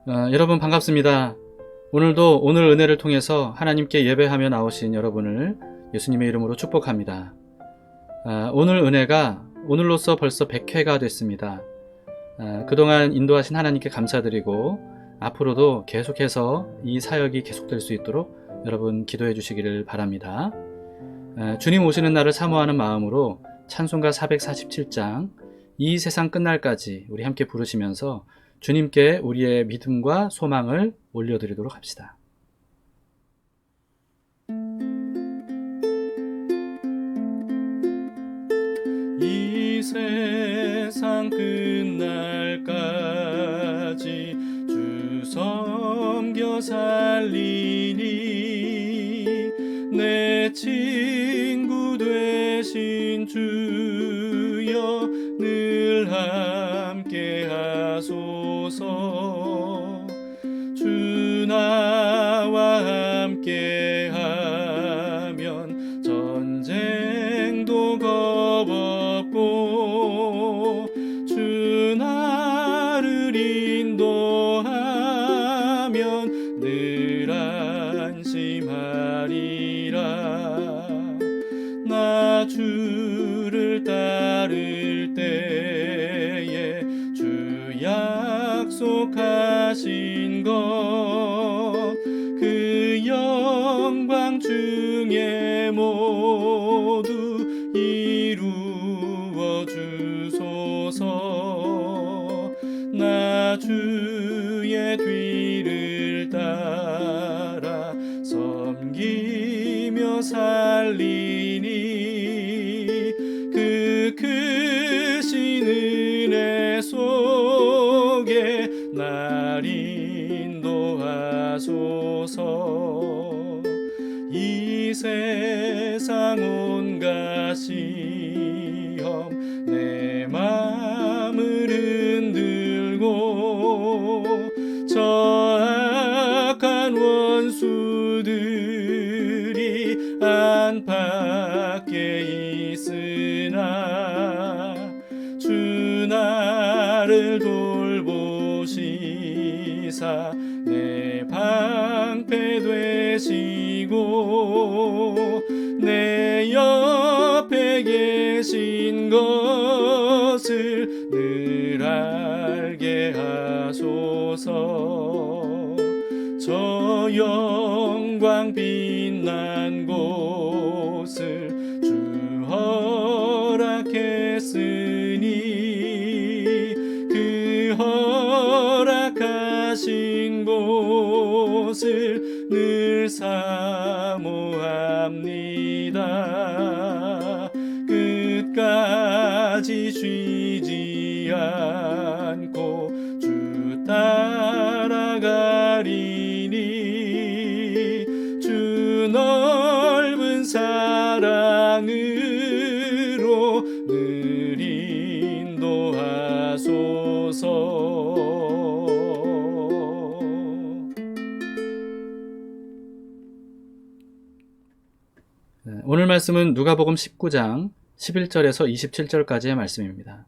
여러분 반갑습니다. 오늘도 오늘 은혜를 통해서 하나님께 예배하며 나오신 여러분을 예수님의 이름으로 축복합니다. 오늘 은혜가 오늘로써 벌써 100회가 됐습니다. 그동안 인도하신 하나님께 감사드리고 앞으로도 계속해서 이 사역이 계속될 수 있도록 여러분 기도해 주시기를 바랍니다. 주님 오시는 날을 사모하는 마음으로 찬송가 447장 이 세상 끝날까지 우리 함께 부르시면서 주님께 우리의 믿음과 소망을 올려드리도록 합시다. 이 세상 끝날까지 주 섬겨 살리니 내 친구 되신 주여 늘 함께 하소서. 주 나와 함께 하면 전쟁도 겁없고 주 나를 인도하면 늘 안심하리라. 나 주를 따를 때에 주 약속하신 것 그 영광 중에 모두 이루어 주소서. 나 주의 뒤를 따라 섬기며 살리니 그 크신 은혜 속에 날 인도하소서. 이 세상 온갖 시험 내 맘을 흔들고 저 악한 원수들이 안팎에 있으나 주 나를 돌보시사 내 방패 되시고 내 옆에 계신 것을 늘 알게 하소서. 저 영광 빛난 곳을 주 허락했으니 그 허락하신 곳을 늘 사모합니다. 끝까지 쉬지 않고 주 따라가리니 주 넓은 사랑으로 늘 인도하소서. 오늘 말씀은 누가복음 19장 11절에서 27절까지의 말씀입니다.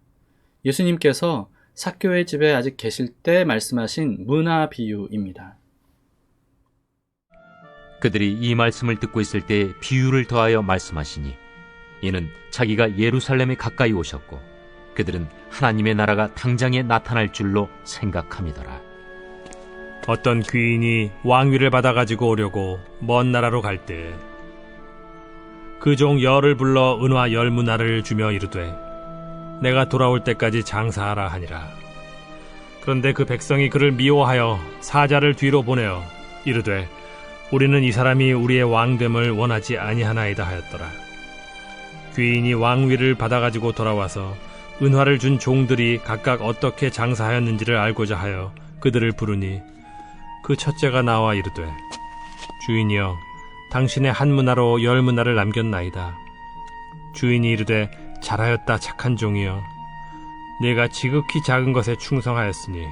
예수님께서 삭개오의 집에 아직 계실 때 말씀하신 문화 비유입니다. 그들이 이 말씀을 듣고 있을 때 비유를 더하여 말씀하시니 이는 자기가 예루살렘에 가까이 오셨고 그들은 하나님의 나라가 당장에 나타날 줄로 생각함이더라. 어떤 귀인이 왕위를 받아가지고 오려고 먼 나라로 갈 때 그 종 열을 불러 은화 10문화를 주며 이르되 내가 돌아올 때까지 장사하라 하니라. 그런데 그 백성이 그를 미워하여 사자를 뒤로 보내어 이르되 우리는 이 사람이 우리의 왕됨을 원하지 아니하나이다 하였더라. 귀인이 왕위를 받아가지고 돌아와서 은화를 준 종들이 각각 어떻게 장사하였는지를 알고자 하여 그들을 부르니 그 첫째가 나와 이르되 주인이여 당신의 한 문화로 10문화를 남겼나이다. 주인이 이르되 잘하였다 착한 종이여 네가 지극히 작은 것에 충성하였으니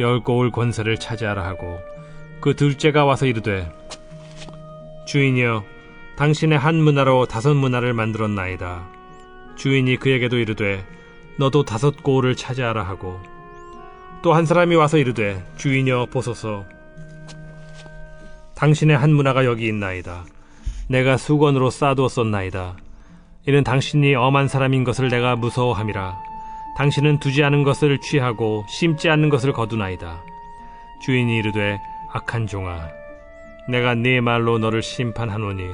10고을 권세를 차지하라 하고 그 둘째가 와서 이르되 주인이여 당신의 한 문화로 5문화를 만들었나이다. 주인이 그에게도 이르되 너도 5고을을 차지하라 하고 또 한 사람이 와서 이르되 주인이여 보소서 당신의 한 문화가 여기 있나이다. 내가 수건으로 싸두었었나이다. 이는 당신이 엄한 사람인 것을 내가 무서워함이라. 당신은 두지 않은 것을 취하고 심지 않는 것을 거두나이다. 주인이 이르되 악한 종아, 내가 네 말로 너를 심판하노니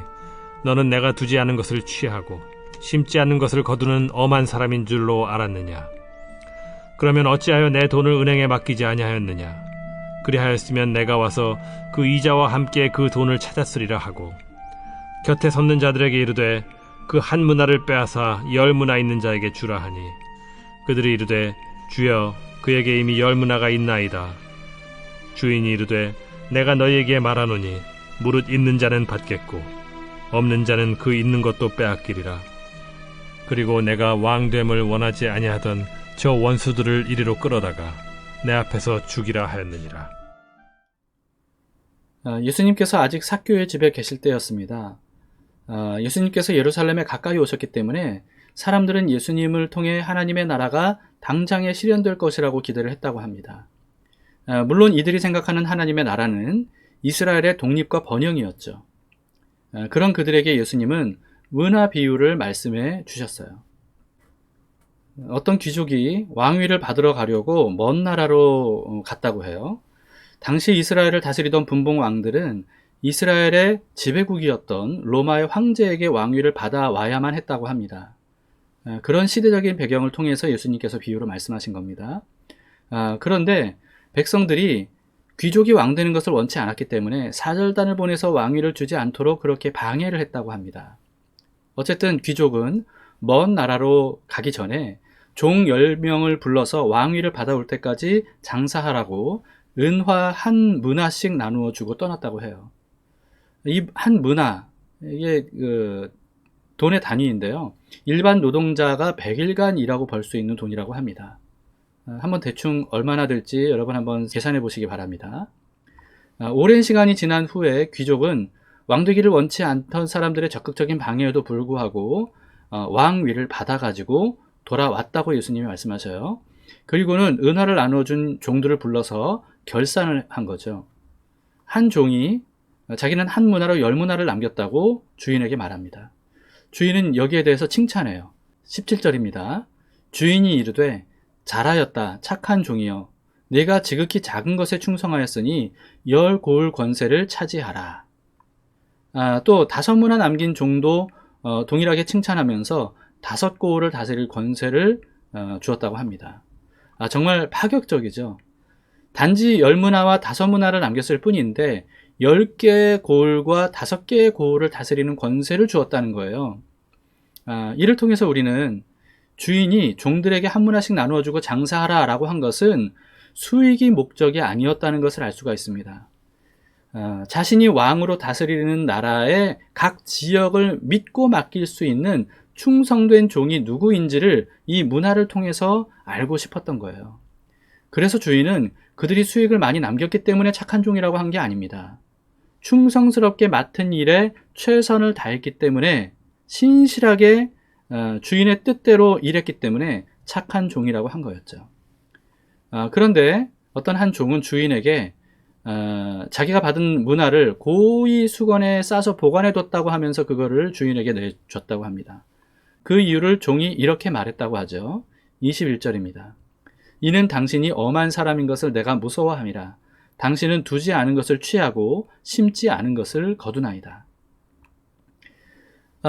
너는 내가 두지 않은 것을 취하고 심지 않는 것을 거두는 엄한 사람인 줄로 알았느냐? 그러면 어찌하여 내 돈을 은행에 맡기지 아니하였느냐? 그리하였으면 내가 와서 그 이자와 함께 그 돈을 찾았으리라 하고, 곁에 섰는 자들에게 이르되 그 한 문화를 빼앗아 10문화 있는 자에게 주라 하니, 그들이 이르되 주여 그에게 이미 10문화가 있나이다. 주인이 이르되 내가 너희에게 말하노니 무릇 있는 자는 받겠고 없는 자는 그 있는 것도 빼앗기리라. 그리고 내가 왕됨을 원하지 아니하던 저 원수들을 이리로 끌어다가 내 앞에서 죽이라 하였느니라. 예수님께서 아직 삭개오의 집에 계실 때였습니다. 예수님께서 예루살렘에 가까이 오셨기 때문에 사람들은 예수님을 통해 하나님의 나라가 당장에 실현될 것이라고 기대를 했다고 합니다. 물론 이들이 생각하는 하나님의 나라는 이스라엘의 독립과 번영이었죠. 그런 그들에게 예수님은 문화 비유를 말씀해 주셨어요. 어떤 귀족이 왕위를 받으러 가려고 먼 나라로 갔다고 해요. 당시 이스라엘을 다스리던 분봉 왕들은 이스라엘의 지배국이었던 로마의 황제에게 왕위를 받아와야만 했다고 합니다. 그런 시대적인 배경을 통해서 예수님께서 비유로 말씀하신 겁니다. 그런데 백성들이 귀족이 왕 되는 것을 원치 않았기 때문에 사절단을 보내서 왕위를 주지 않도록 그렇게 방해를 했다고 합니다. 어쨌든 귀족은 먼 나라로 가기 전에 종 10명을 불러서 왕위를 받아올 때까지 장사하라고 은화 한 문화씩 나누어 주고 떠났다고 해요. 이 한 문화, 이게 돈의 단위인데요. 일반 노동자가 100일간 일하고 벌 수 있는 돈이라고 합니다. 한번 대충 얼마나 될지 여러분 한번 계산해 보시기 바랍니다. 오랜 시간이 지난 후에 귀족은 왕되기를 원치 않던 사람들의 적극적인 방해에도 불구하고 왕위를 받아가지고 돌아왔다고 예수님이 말씀하셔요. 그리고는 은화를 나눠준 종들을 불러서 결산을 한 거죠. 한 종이 자기는 한 문화로 10문화를 남겼다고 주인에게 말합니다. 주인은 여기에 대해서 칭찬해요. 17절입니다. 주인이 이르되 잘하였다 착한 종이여, 내가 지극히 작은 것에 충성하였으니 10고을 권세를 차지하라. 또 5문화 남긴 종도 동일하게 칭찬하면서 5고을을 다스릴 권세를 주었다고 합니다. 정말 파격적이죠. 단지 10문화와 5문화를 남겼을 뿐인데 10개의 고을과 5개의 고을을 다스리는 권세를 주었다는 거예요. 이를 통해서 우리는 주인이 종들에게 한 문화씩 나누어주고 장사하라 라고 한 것은 수익이 목적이 아니었다는 것을 알 수가 있습니다. 자신이 왕으로 다스리는 나라의 각 지역을 믿고 맡길 수 있는 충성된 종이 누구인지를 이 문화를 통해서 알고 싶었던 거예요. 그래서 주인은 그들이 수익을 많이 남겼기 때문에 착한 종이라고 한 게 아닙니다. 충성스럽게 맡은 일에 최선을 다했기 때문에 신실하게 주인의 뜻대로 일했기 때문에 착한 종이라고 한 거였죠. 그런데 어떤 한 종은 주인에게 자기가 받은 문화를 고이 수건에 싸서 보관해뒀다고 하면서 그거를 주인에게 내줬다고 합니다. 그 이유를 종이 이렇게 말했다고 하죠. 21절입니다. 이는 당신이 엄한 사람인 것을 내가 무서워함이라. 당신은 두지 않은 것을 취하고 심지 않은 것을 거두나이다.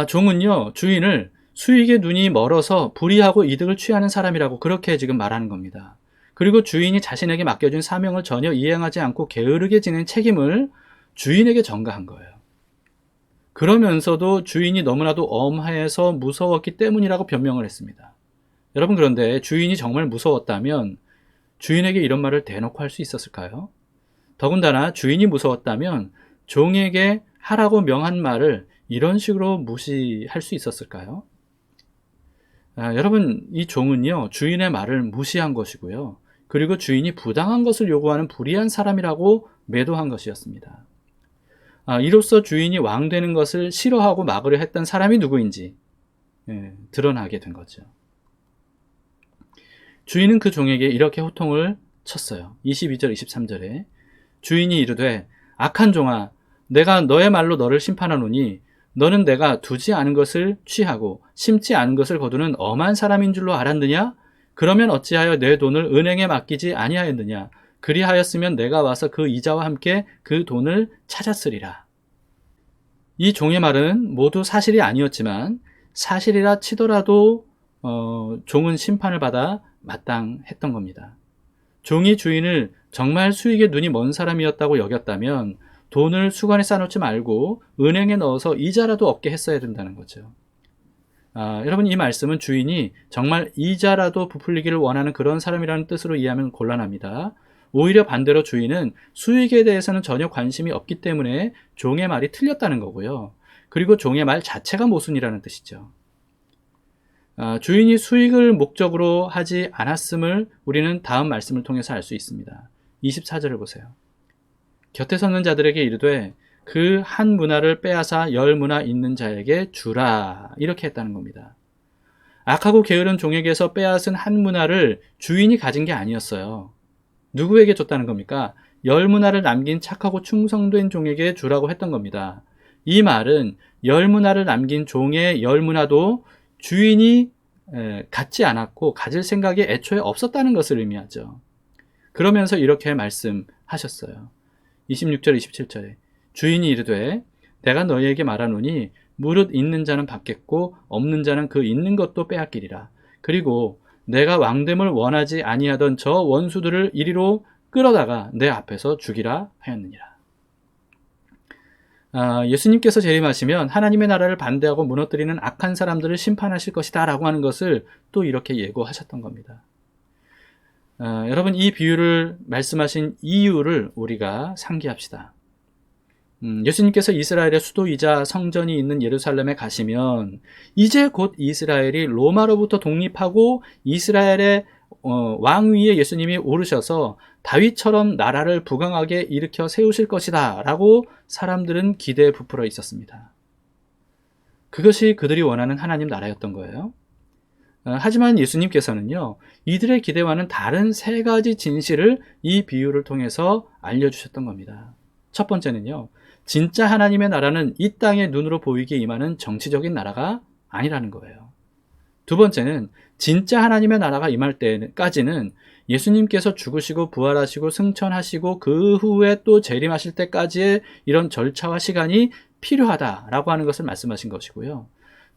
종은요, 주인을 수익의 눈이 멀어서 불이하고 이득을 취하는 사람이라고 그렇게 지금 말하는 겁니다. 그리고 주인이 자신에게 맡겨준 사명을 전혀 이행하지 않고 게으르게 지낸 책임을 주인에게 전가한 거예요. 그러면서도 주인이 너무나도 엄해서 무서웠기 때문이라고 변명을 했습니다. 여러분, 그런데 주인이 정말 무서웠다면 주인에게 이런 말을 대놓고 할 수 있었을까요? 더군다나 주인이 무서웠다면 종에게 하라고 명한 말을 이런 식으로 무시할 수 있었을까요? 여러분, 이 종은요, 주인의 말을 무시한 것이고요. 그리고 주인이 부당한 것을 요구하는 불의한 사람이라고 매도한 것이었습니다. 이로써 주인이 왕 되는 것을 싫어하고 막으려 했던 사람이 누구인지 드러나게 된 거죠. 주인은 그 종에게 이렇게 호통을 쳤어요. 22절 23절에 주인이 이르되 악한 종아 내가 너의 말로 너를 심판하노니 너는 내가 두지 않은 것을 취하고 심지 않은 것을 거두는 엄한 사람인 줄로 알았느냐? 그러면 어찌하여 내 돈을 은행에 맡기지 아니하였느냐? 그리하였으면 내가 와서 그 이자와 함께 그 돈을 찾았으리라. 이 종의 말은 모두 사실이 아니었지만 사실이라 치더라도 종은 심판을 받아 마땅했던 겁니다. 종이 주인을 정말 수익에 눈이 먼 사람이었다고 여겼다면 돈을 수건에 싸놓지 말고 은행에 넣어서 이자라도 얻게 했어야 된다는 거죠. 여러분, 이 말씀은 주인이 정말 이자라도 부풀리기를 원하는 그런 사람이라는 뜻으로 이해하면 곤란합니다. 오히려 반대로 주인은 수익에 대해서는 전혀 관심이 없기 때문에 종의 말이 틀렸다는 거고요. 그리고 종의 말 자체가 모순이라는 뜻이죠. 주인이 수익을 목적으로 하지 않았음을 우리는 다음 말씀을 통해서 알 수 있습니다. 24절을 보세요. 곁에 섰는 자들에게 이르되 그 한 문화를 빼앗아 10문화 있는 자에게 주라, 이렇게 했다는 겁니다. 악하고 게으른 종에게서 빼앗은 한 문화를 주인이 가진 게 아니었어요. 누구에게 줬다는 겁니까? 10문화를 남긴 착하고 충성된 종에게 주라고 했던 겁니다. 이 말은 10문화를 남긴 종의 10문화도 주인이 갖지 않았고 가질 생각이 애초에 없었다는 것을 의미하죠. 그러면서 이렇게 말씀하셨어요. 26절 27절에 주인이 이르되 내가 너희에게 말하노니 무릇 있는 자는 받겠고 없는 자는 그 있는 것도 빼앗기리라. 그리고 내가 왕됨을 원하지 아니하던 저 원수들을 이리로 끌어다가 내 앞에서 죽이라 하였느니라. 예수님께서 재림하시면 하나님의 나라를 반대하고 무너뜨리는 악한 사람들을 심판하실 것이다 라고 하는 것을 또 이렇게 예고하셨던 겁니다. 여러분, 이 비유를 말씀하신 이유를 우리가 상기합시다. 예수님께서 이스라엘의 수도이자 성전이 있는 예루살렘에 가시면 이제 곧 이스라엘이 로마로부터 독립하고 이스라엘의 왕위에 예수님이 오르셔서 다윗처럼 나라를 부강하게 일으켜 세우실 것이다 라고 사람들은 기대에 부풀어 있었습니다. 그것이 그들이 원하는 하나님 나라였던 거예요. 하지만 예수님께서는요, 이들의 기대와는 다른 세 가지 진실을 이 비유를 통해서 알려주셨던 겁니다. 첫 번째는요, 진짜 하나님의 나라는 이 땅에 눈으로 보이게 임하는 정치적인 나라가 아니라는 거예요. 두 번째는 진짜 하나님의 나라가 임할 때까지는 예수님께서 죽으시고 부활하시고 승천하시고 그 후에 또 재림하실 때까지의 이런 절차와 시간이 필요하다라고 하는 것을 말씀하신 것이고요.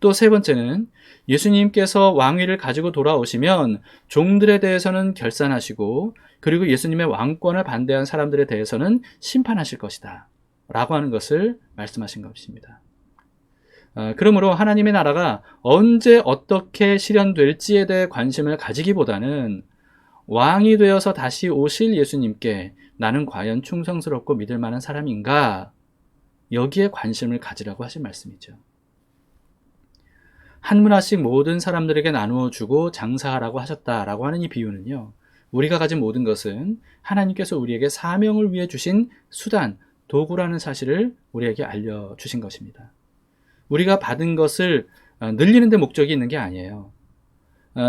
또 세 번째는 예수님께서 왕위를 가지고 돌아오시면 종들에 대해서는 결산하시고 그리고 예수님의 왕권을 반대한 사람들에 대해서는 심판하실 것이다 라고 하는 것을 말씀하신 것입니다. 그러므로 하나님의 나라가 언제 어떻게 실현될지에 대해 관심을 가지기보다는 왕이 되어서 다시 오실 예수님께 나는 과연 충성스럽고 믿을 만한 사람인가, 여기에 관심을 가지라고 하신 말씀이죠. 한 문화씩 모든 사람들에게 나누어 주고 장사하라고 하셨다라고 하는 이 비유는요, 우리가 가진 모든 것은 하나님께서 우리에게 사명을 위해 주신 수단, 도구라는 사실을 우리에게 알려주신 것입니다. 우리가 받은 것을 늘리는 데 목적이 있는 게 아니에요.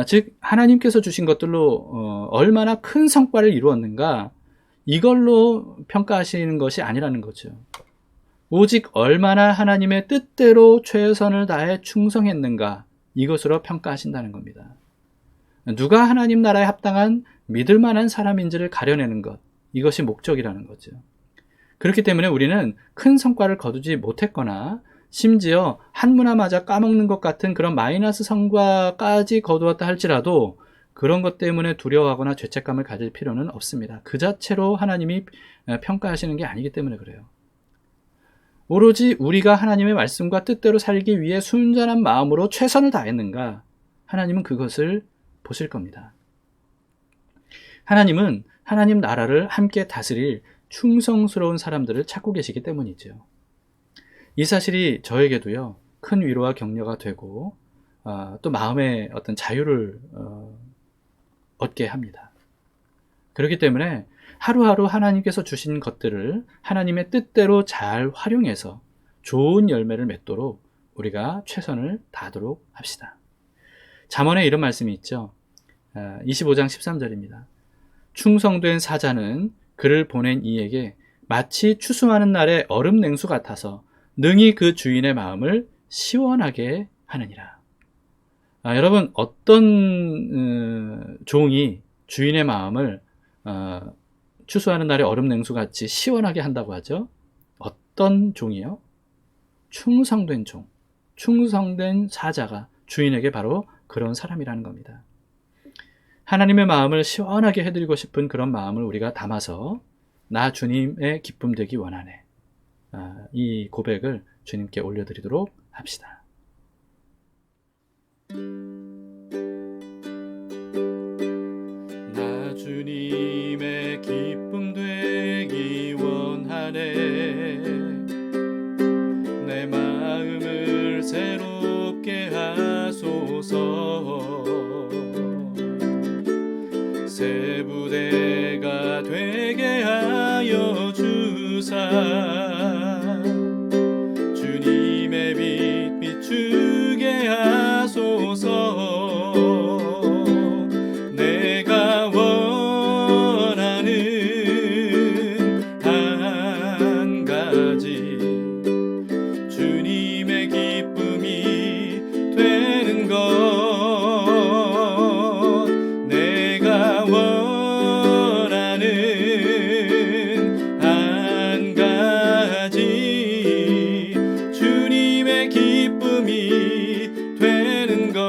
즉 하나님께서 주신 것들로 얼마나 큰 성과를 이루었는가, 이걸로 평가하시는 것이 아니라는 거죠. 오직 얼마나 하나님의 뜻대로 최선을 다해 충성했는가, 이것으로 평가하신다는 겁니다. 누가 하나님 나라에 합당한 믿을 만한 사람인지를 가려내는 것, 이것이 목적이라는 거죠. 그렇기 때문에 우리는 큰 성과를 거두지 못했거나 심지어 한 문화마저 까먹는 것 같은 그런 마이너스 성과까지 거두었다 할지라도 그런 것 때문에 두려워하거나 죄책감을 가질 필요는 없습니다. 그 자체로 하나님이 평가하시는 게 아니기 때문에 그래요. 오로지 우리가 하나님의 말씀과 뜻대로 살기 위해 순전한 마음으로 최선을 다했는가, 하나님은 그것을 보실 겁니다. 하나님은 하나님 나라를 함께 다스릴 충성스러운 사람들을 찾고 계시기 때문이죠. 이 사실이 저에게도요, 큰 위로와 격려가 되고 또 마음의 어떤 자유를 얻게 합니다. 그렇기 때문에 하루하루 하나님께서 주신 것들을 하나님의 뜻대로 잘 활용해서 좋은 열매를 맺도록 우리가 최선을 다하도록 합시다. 잠언에 이런 말씀이 있죠. 25장 13절입니다. 충성된 사자는 그를 보낸 이에게 마치 추수하는 날의 얼음 냉수 같아서 능히 그 주인의 마음을 시원하게 하느니라. 여러분, 어떤 종이 주인의 마음을 추수하는 날의 얼음 냉수 같이 시원하게 한다고 하죠? 어떤 종이요? 충성된 종, 충성된 사자가 주인에게 바로 그런 사람이라는 겁니다. 하나님의 마음을 시원하게 해드리고 싶은 그런 마음을 우리가 담아서 나 주님의 기쁨 되기 원하네. 이 고백을 주님께 올려드리도록 합시다. 나 주님의 기쁨 되기 원하네. 내 마음을 새롭게 하소서. 새 부대가 되게 하여 주사. 주님의 빛 비추게 하소서. 내가 원하는 한 가지 주님의 기쁨이 되는 것. 내가 원하는 한 가지 주님의 기쁨이 되는 것.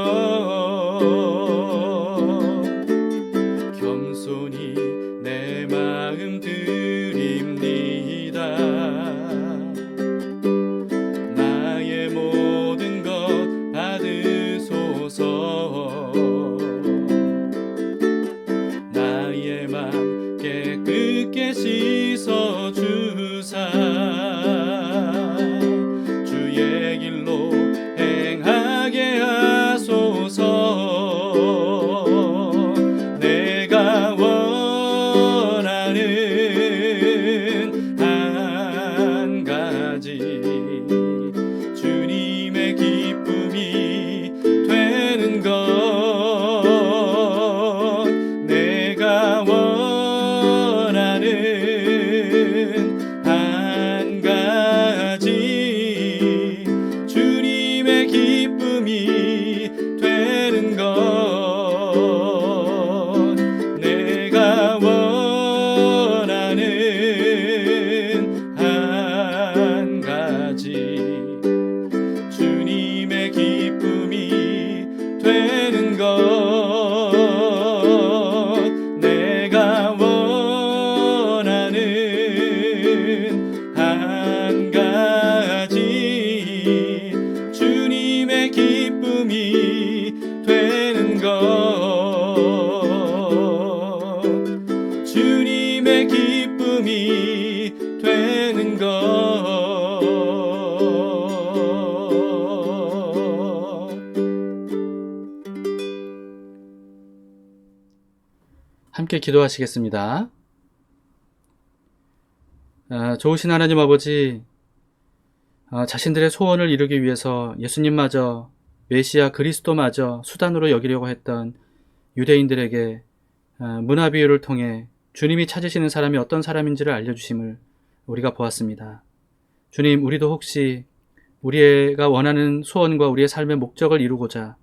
겸손히 내 마음 드립니다. 나의 모든 것 받으소서. 나의 맘 깨끗게 씻어주사. 주의 길로 행하게 하소서. 내가 원하는 한 가지 주님의 기쁨이 되는 것. 내가 원하는 한 가지 주님의 기쁨이 되는 것. 내가 원하는 한 가지 주님의 기쁨이 되는 것. 내가 원하는 한 가지 주님의 기쁨이 되는 것. 주님의 기쁨이 되는 것. 함께 기도하시겠습니다. 좋으신 하나님 아버지, 자신들의 소원을 이루기 위해서 예수님마저, 메시아 그리스도마저 수단으로 여기려고 했던 유대인들에게 문화 비유를 통해 주님이 찾으시는 사람이 어떤 사람인지를 알려주심을 우리가 보았습니다. 주님, 우리도 혹시 우리가 원하는 소원과 우리의 삶의 목적을 이루고자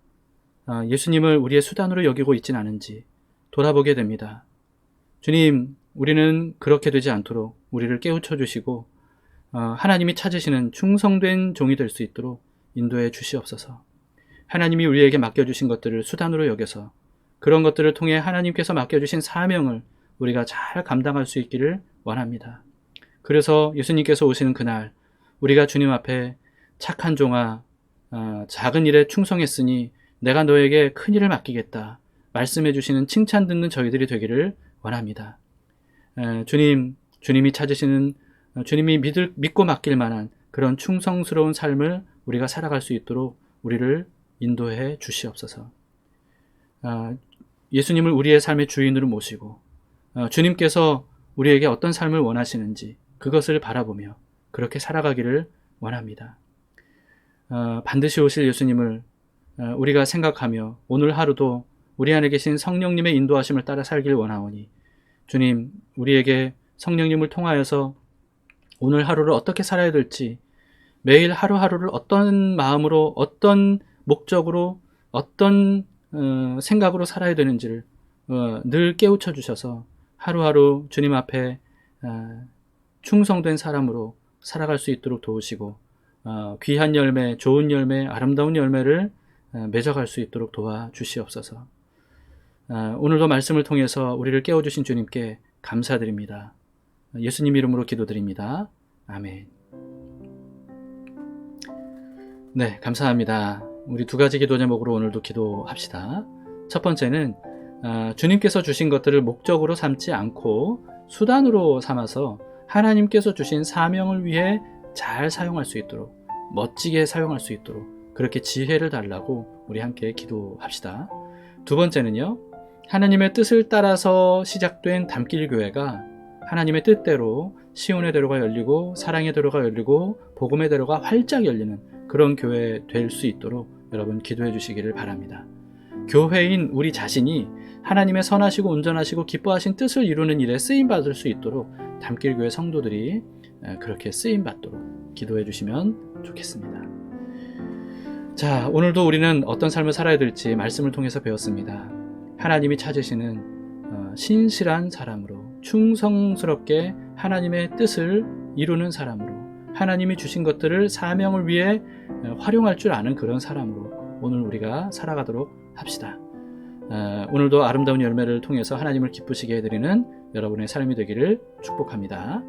예수님을 우리의 수단으로 여기고 있진 않은지 돌아보게 됩니다. 주님, 우리는 그렇게 되지 않도록 우리를 깨우쳐 주시고 하나님이 찾으시는 충성된 종이 될 수 있도록 인도해 주시옵소서. 하나님이 우리에게 맡겨주신 것들을 수단으로 여겨서 그런 것들을 통해 하나님께서 맡겨주신 사명을 우리가 잘 감당할 수 있기를 원합니다. 그래서 예수님께서 오시는 그날 우리가 주님 앞에 착한 종아, 작은 일에 충성했으니 내가 너에게 큰 일을 맡기겠다 말씀해 주시는 칭찬 듣는 저희들이 되기를 원합니다. 주님이 찾으시는, 주님이 믿고 맡길 만한 그런 충성스러운 삶을 우리가 살아갈 수 있도록 우리를 인도해 주시옵소서. 예수님을 우리의 삶의 주인으로 모시고 주님께서 우리에게 어떤 삶을 원하시는지 그것을 바라보며 그렇게 살아가기를 원합니다. 반드시 오실 예수님을 우리가 생각하며 오늘 하루도 우리 안에 계신 성령님의 인도하심을 따라 살길 원하오니 주님, 우리에게 성령님을 통하여서 오늘 하루를 어떻게 살아야 될지, 매일 하루하루를 어떤 마음으로, 어떤 목적으로, 어떤 생각으로 살아야 되는지를 늘 깨우쳐 주셔서 하루하루 주님 앞에 충성된 사람으로 살아갈 수 있도록 도우시고, 귀한 열매, 좋은 열매, 아름다운 열매를 맺어갈 수 있도록 도와주시옵소서. 오늘도 말씀을 통해서 우리를 깨워주신 주님께 감사드립니다. 예수님 이름으로 기도드립니다. 아멘. 네, 감사합니다. 우리 두 가지 기도 제목으로 오늘도 기도합시다. 첫 번째는 주님께서 주신 것들을 목적으로 삼지 않고 수단으로 삼아서 하나님께서 주신 사명을 위해 잘 사용할 수 있도록, 멋지게 사용할 수 있도록 그렇게 지혜를 달라고 우리 함께 기도합시다. 두 번째는요, 하나님의 뜻을 따라서 시작된 담길 교회가 하나님의 뜻대로 시온의 대로가 열리고 사랑의 대로가 열리고 복음의 대로가 활짝 열리는 그런 교회 될 수 있도록 여러분 기도해 주시기를 바랍니다. 교회인 우리 자신이 하나님의 선하시고 온전하시고 기뻐하신 뜻을 이루는 일에 쓰임받을 수 있도록 담길교회 성도들이 그렇게 쓰임받도록 기도해 주시면 좋겠습니다. 자, 오늘도 우리는 어떤 삶을 살아야 될지 말씀을 통해서 배웠습니다. 하나님이 찾으시는 신실한 사람으로, 충성스럽게 하나님의 뜻을 이루는 사람으로, 하나님이 주신 것들을 사명을 위해 활용할 줄 아는 그런 사람으로 오늘 우리가 살아가도록 합시다. 오늘도 아름다운 열매를 통해서 하나님을 기쁘시게 해드리는 여러분의 삶이 되기를 축복합니다.